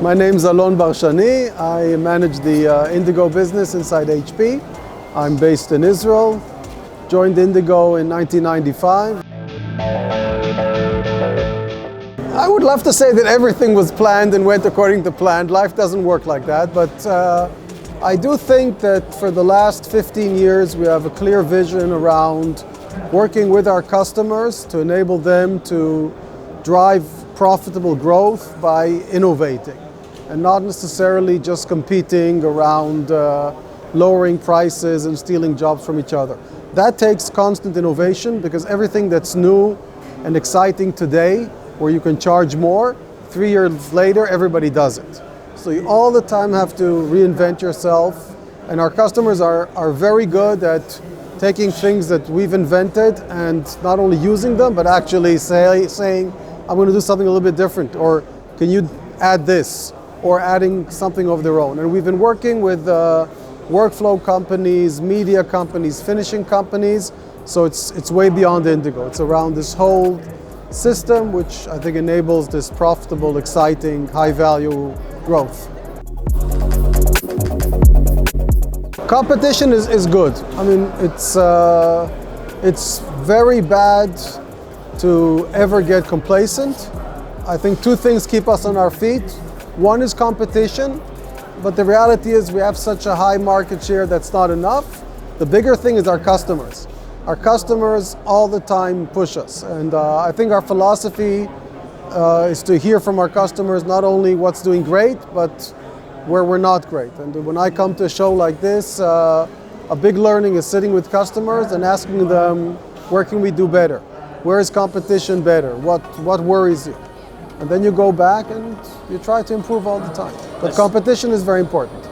My name's Alon Bar-Shany. I manage the Indigo business inside HP. I'm based in Israel. Joined Indigo in 1995. I would love to say that everything was planned and went according to plan. Life doesn't work like that, but I do think that for the last 15 years we have a clear vision around working with our customers to enable them to drive profitable growth by innovating and not necessarily just competing around lowering prices and stealing jobs from each other. That takes constant innovation because everything that's new and exciting today, where you can charge more, 3 years later everybody does it. So you all the time have to reinvent yourself, and our customers are very good at taking things that we've invented and not only using them, but actually saying, I'm going to do something a little bit different, or can you add this, or adding something of their own. And we've been working with workflow companies, media companies, finishing companies, so it's way beyond Indigo. It's around this whole system, which I think enables this profitable, exciting, high-value growth. Competition is good. I mean, it's very bad to ever get complacent. I think two things keep us on our feet. One is competition, but the reality is we have such a high market share that's not enough. The bigger thing is our customers. Our customers all the time push us, and I think our philosophy is to hear from our customers not only what's doing great, but where we're not great. And when I come to a show like this, a big learning is sitting with customers and asking them, where can we do better? Where is competition better? What worries you? And then you go back and you try to improve all the time. But competition is very important.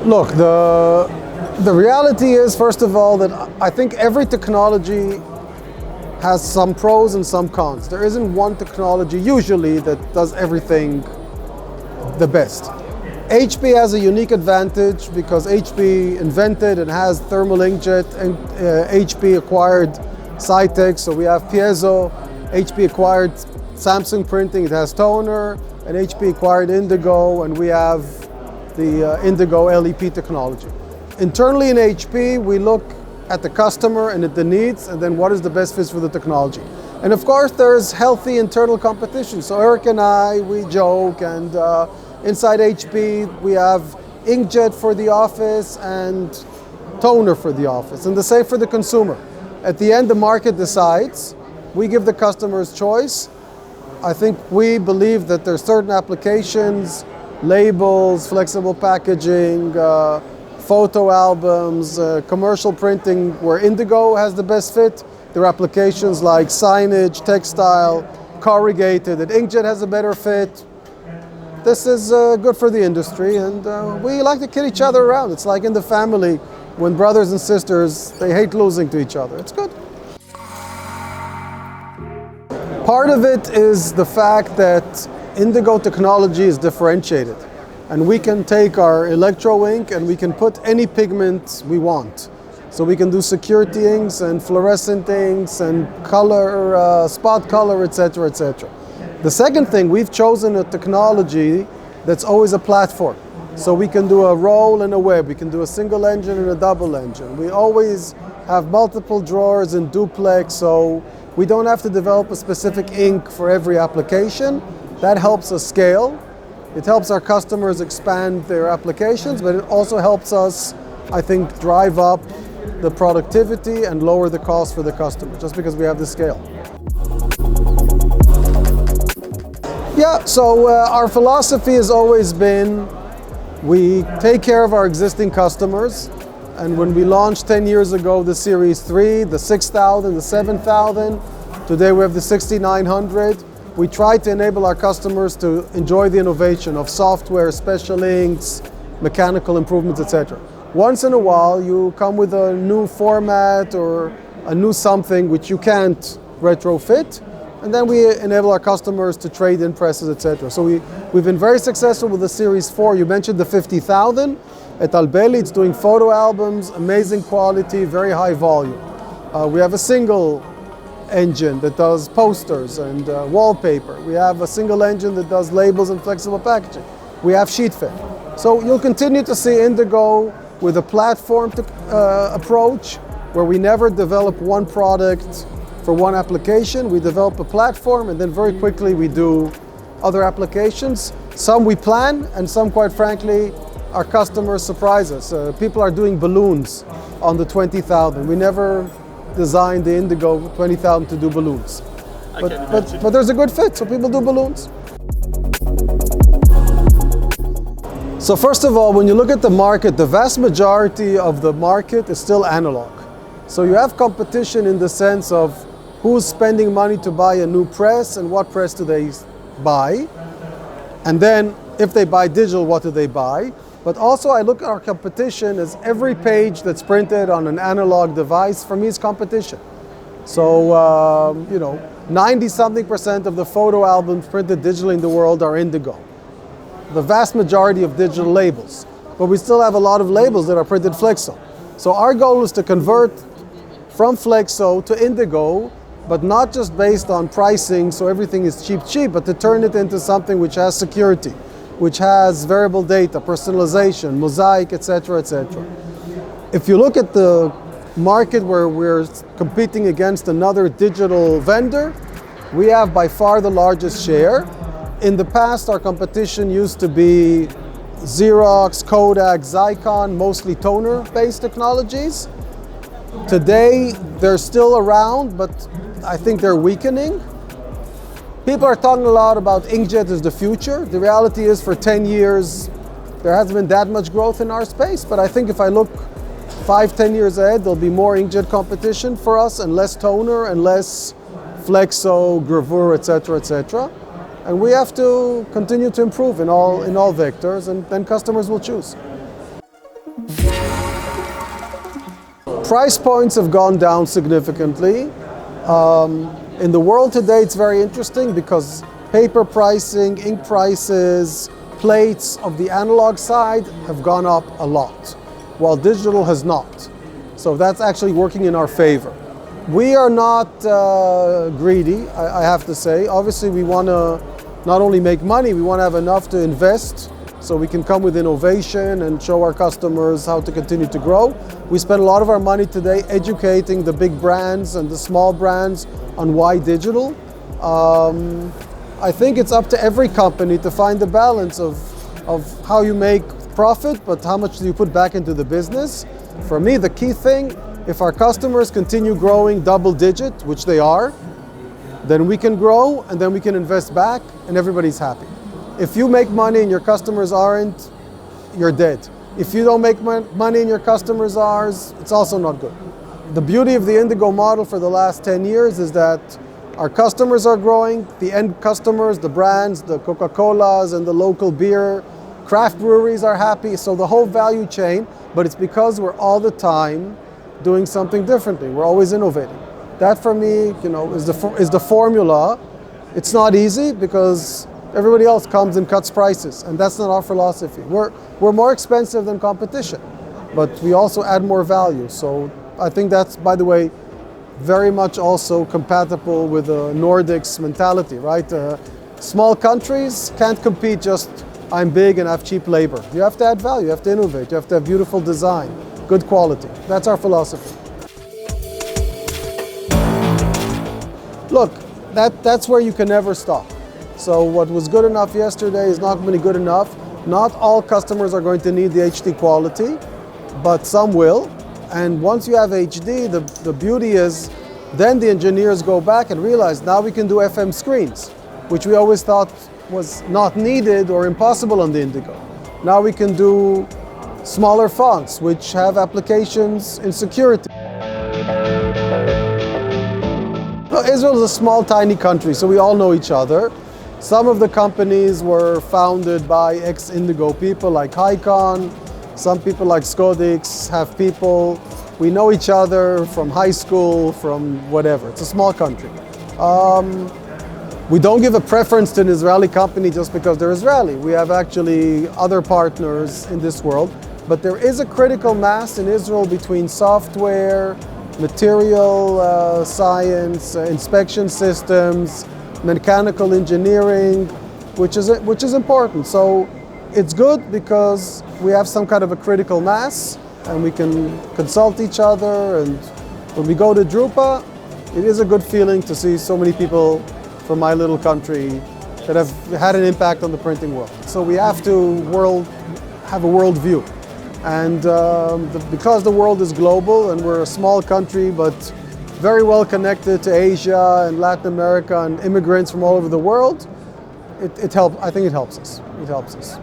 Look, the reality is, first of all, that I think every technology has some pros and some cons. There isn't one technology usually that does everything the best. HP has a unique advantage because HP invented and has thermal inkjet, and HP acquired Cytec, so we have piezo. HP acquired Samsung printing, it has toner, and HP acquired Indigo, and we have the Indigo LEP technology. Internally in HP, we look at the customer and at the needs, and then what is the best fit for the technology. And of course, there's healthy internal competition. So Eric and I, we joke, and inside HP, we have inkjet for the office and toner for the office, and the same for the consumer. At the end, the market decides. We give the customers choice. I think we believe that there are certain applications, labels, flexible packaging, photo albums, commercial printing, where Indigo has the best fit. There are applications like signage, textile, corrugated, that inkjet has a better fit. This is good for the industry, and we like to kid each other around. It's like in the family, when brothers and sisters, they hate losing to each other. It's good. Part of it is the fact that Indigo technology is differentiated. And we can take our electro ink and we can put any pigment we want. So we can do security inks and fluorescent inks and color, spot color, etc., etc. The second thing, we've chosen a technology that's always a platform. So we can do a roll and a web, we can do a single engine and a double engine. We always have multiple drawers and duplex, so we don't have to develop a specific ink for every application. That helps us scale. It helps our customers expand their applications, but it also helps us, I think, drive up the productivity and lower the cost for the customer, just because we have the scale. Yeah, so our philosophy has always been, we take care of our existing customers, and when we launched 10 years ago the Series 3, the 6000, the 7000, today we have the 6900, we try to enable our customers to enjoy the innovation of software, special inks, mechanical improvements, etc. Once in a while you come with a new format or a new something which you can't retrofit, and then we enable our customers to trade in presses, etc. So we've been very successful with the Series 4. You mentioned the 50,000 at Albeli. It's doing photo albums, amazing quality, very high volume. We have a single engine that does posters and wallpaper. We have a single engine that does labels and flexible packaging. We have sheet fit. So you'll continue to see Indigo with a platform approach where we never develop one product for one application. We develop a platform and then very quickly we do other applications. Some we plan and some, quite frankly, our customers surprise us. People are doing balloons on the 20,000. We never designed the Indigo 20,000 to do balloons. But there's a good fit, so people do balloons. So first of all, when you look at the market, the vast majority of the market is still analog. So you have competition in the sense of who's spending money to buy a new press and what press do they buy. And then if they buy digital, what do they buy? But also I look at our competition as every page that's printed on an analog device, for me, is competition. So, 90-something% of the photo albums printed digitally in the world are Indigo. The vast majority of digital labels. But we still have a lot of labels that are printed Flexo. So our goal is to convert from Flexo to Indigo, but not just based on pricing, so everything is cheap, but to turn it into something which has security, which has variable data, personalization, mosaic, etc., etc. If you look at the market where we're competing against another digital vendor, we have by far the largest share. In the past, our competition used to be Xerox, Kodak, Zycon, mostly toner-based technologies. Today, they're still around, but I think they're weakening. People are talking a lot about inkjet as the future. The reality is for 10 years, there hasn't been that much growth in our space, but I think if I look 5-10 years ahead, there'll be more inkjet competition for us and less toner and less Flexo, gravure, etc., etc. And we have to continue to improve in all vectors, and then customers will choose. Price points have gone down significantly. In the world today, it's very interesting because paper pricing, ink prices, plates of the analog side have gone up a lot, while digital has not. So that's actually working in our favor. We are not greedy, I have to say. Obviously, we want to not only make money, we want to have enough to invest so we can come with innovation and show our customers how to continue to grow. We spend a lot of our money today educating the big brands and the small brands on why digital. I think it's up to every company to find the balance of how you make profit, but how much do you put back into the business. For me, the key thing, if our customers continue growing double digit, which they are, then we can grow and then we can invest back and everybody's happy. If you make money and your customers aren't, you're dead. If you don't make money and your customers are, it's also not good. The beauty of the Indigo model for the last 10 years is that our customers are growing, the end customers, the brands, the Coca-Colas and the local beer, craft breweries are happy, so the whole value chain, but it's because we're all the time doing something differently. We're always innovating. That for me, is the formula. It's not easy because everybody else comes and cuts prices, and that's not our philosophy. We're more expensive than competition, but we also add more value. So I think that's, by the way, very much also compatible with the Nordics mentality, right? Small countries can't compete just, I'm big and I have cheap labor. You have to add value, you have to innovate, you have to have beautiful design, good quality. That's our philosophy. Look, that's where you can never stop. So what was good enough yesterday is not going to be good enough. Not all customers are going to need the HD quality, but some will. And once you have HD, the beauty is then the engineers go back and realize now we can do FM screens, which we always thought was not needed or impossible on the Indigo. Now we can do smaller fonts, which have applications in security. Israel is a small, tiny country, so we all know each other. Some of the companies were founded by ex-Indigo people like Hicon. Some people like Skodix have people. We know each other from high school, from whatever. It's a small country. We don't give a preference to an Israeli company just because they're Israeli. We have actually other partners in this world. But there is a critical mass in Israel between software, material science, inspection systems, mechanical engineering, which is important. So it's good because we have some kind of a critical mass and we can consult each other, and when we go to Drupa, it is a good feeling to see so many people from my little country that have had an impact on the printing world. So we have to have a world view. And because the world is global and we're a small country but very well connected to Asia and Latin America and immigrants from all over the world, I think it helps us. It helps us.